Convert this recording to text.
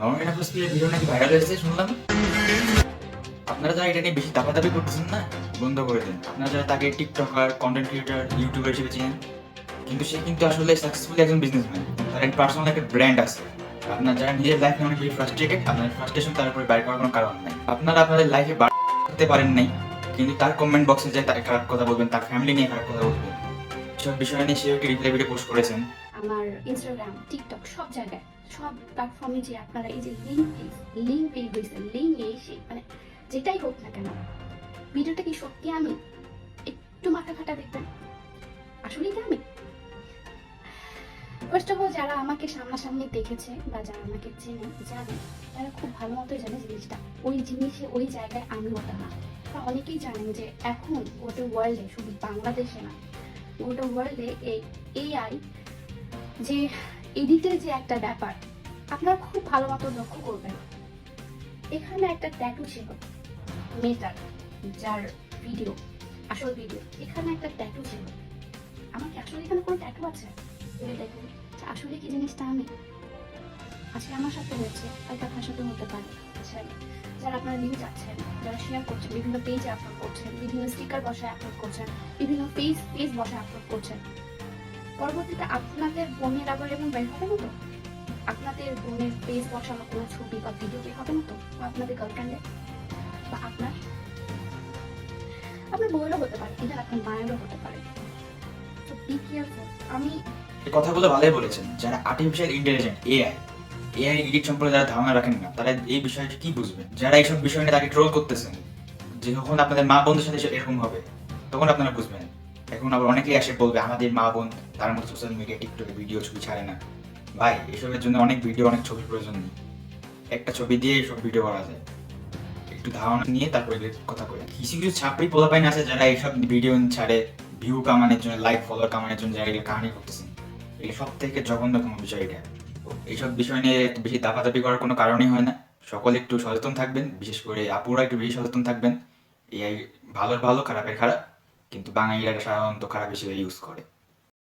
Norman atmosphere video নাকি viral হয়েছে শুনলাম। আপনারা যারা এটা নিয়ে বেশি দাপাদাপি করতেছেন না, বন্ধ করে দিন। আপনারা যারা তাকে টিকটকার, কন্টেন্ট ক্রিয়েটর, ইউটিউবার হিসেবে চেনেন, কিন্তু সে কিন্তু আসলে সাকসেসফুল একজন বিজনেসম্যান। তার একটা পার্সোনাল একটা ব্র্যান্ড আছে। আপনার যারা নিজের লাইফে অনেক বেশি ফ্রাস্ট্রেটেড, আপনার ফ্রাস্ট্রেশন তার উপরে বাইর করার কোনো কারণ নাই। আপনারা আপনাদের লাইফে করতে পারেন নাই, কিন্তু তার কমেন্ট বক্সে যে তার খারাপ কথা বলবেন, তার ফ্যামিলি নিয়ে খারাপ কথা বলবেন, সব বিষয় নিয়ে সে একটি রিপ্লাই ভিডিও পোস্ট করেছেন। আমার ইনস্টাগ্রাম, টিকটক সব জায়গায়, সব প্ল্যাটফর্মে যে আপনারা এই যে লিঙ্ক পেজ হয়েছে, লিঙ্ক এসে মানে যেটাই হোক না কেন, ভিডিওটা কি সত্যি আমি? একটু মাথা খাটা দেখবেন, আসলেই কি আমি? ফার্স্ট অফ অল যারা আমাকে সামনাসামনি দেখেছে বা যারা আমাকে চেনে জানে, তারা খুব ভালো মতো জানে জিনিসটা ওই জিনিসে ওই জায়গায় আমি হতাম না। অনেকেই জানেন যে এখন গোটা ওয়ার্ল্ডে, শুধু বাংলাদেশে না, গোটা ওয়ার্ল্ডে এই এআই যে এডিটের যে একটা ব্যাপার, আপনারা খুব ভালো মতো লক্ষ্য করবেন। এখানে একটা ট্যাটু ছিল মেয়েটার, যার ভিডিও, আসল ভিডিও, এখানে একটা ট্যাটু ছিল। আমাকে আসলে এখানে কোনো ট্যাটু আছে? ভেবে দেখুন, আসলে কি জিনিসটা আমি? আজকে আমার সাথে হয়েছে, কালকে আপনার সাথে হতে পারে। যারা আপনারা নিউজ যাচ্ছেন, যারা শেয়ার করছেন, বিভিন্ন পেজে আপলোড করছেন, বিভিন্ন স্টিকার বসায় আপলোড করছেন, বিভিন্ন পেজ বসায় আপলোড করছেন, পরবর্তীতে আপনাদের বোনের আবার এবং বের হবে না তো? আপনাদের বোনের পেজ বসানো কোনো ছবি বা ভিডিও বের হবে না তো? বা আপনাদের গার্লফ্রেন্ডের বা আপনার বউয়েরও হতে পারে, কিন্তু আপনার মায়েরও হতে পারে। তো বি কেয়ারফুল। আমি এই কথাগুলো ভালোই বলেছেন। যারা আর্টিফিশিয়াল ইন্টেলিজেন্ট, এআই এডিট সম্পর্কে যারা ধারণা রাখেন না, তারা এই বিষয়টি কি বুঝবেন? যারা এইসব বিষয় নিয়ে তাকে ট্রোল করতেছেন, যে যখন আপনাদের মা বোনদের সাথে এরকম হবে, তখন আপনারা বুঝবেন। এখন আবার অনেকেই এসে বলবে আমাদের মা বোন তার মতো সোশ্যাল মিডিয়া, টিকটকে ভিডিও ছবি ছাড়ে না। ভাই, এসবের জন্য অনেক ভিডিও, অনেক ছবির প্রয়োজন নেই। একটা ছবি দিয়ে এসব ভিডিও করা যায়। একটু ধারণা নিয়ে তারপরে কথা বলে। কিছু কিছু ছাপড়ি পোলাপাইন আছে যারা এইসব ভিডিও ছাড়ে ভিউ কামানোর জন্য, লাইক ফলোয়ার কামানোর জন্য, যারা এগুলো কাহিনী করতেছেন। এগুলো সব থেকে জঘন্যতম বিষয় এটা। এইসব বিষয় নিয়ে একটু বেশি দাপাদাপি করার কোনো কারণই হয় না। সকলে একটু সচেতন থাকবেন, বিশেষ করে আপুরা একটু বেশি সচেতন থাকবেন। এআই ভালোর ভালো, খারাপের খারাপ, কিন্তু বাঙালিরা সাধারণত খারাপ হিসেবে ইউজ করে।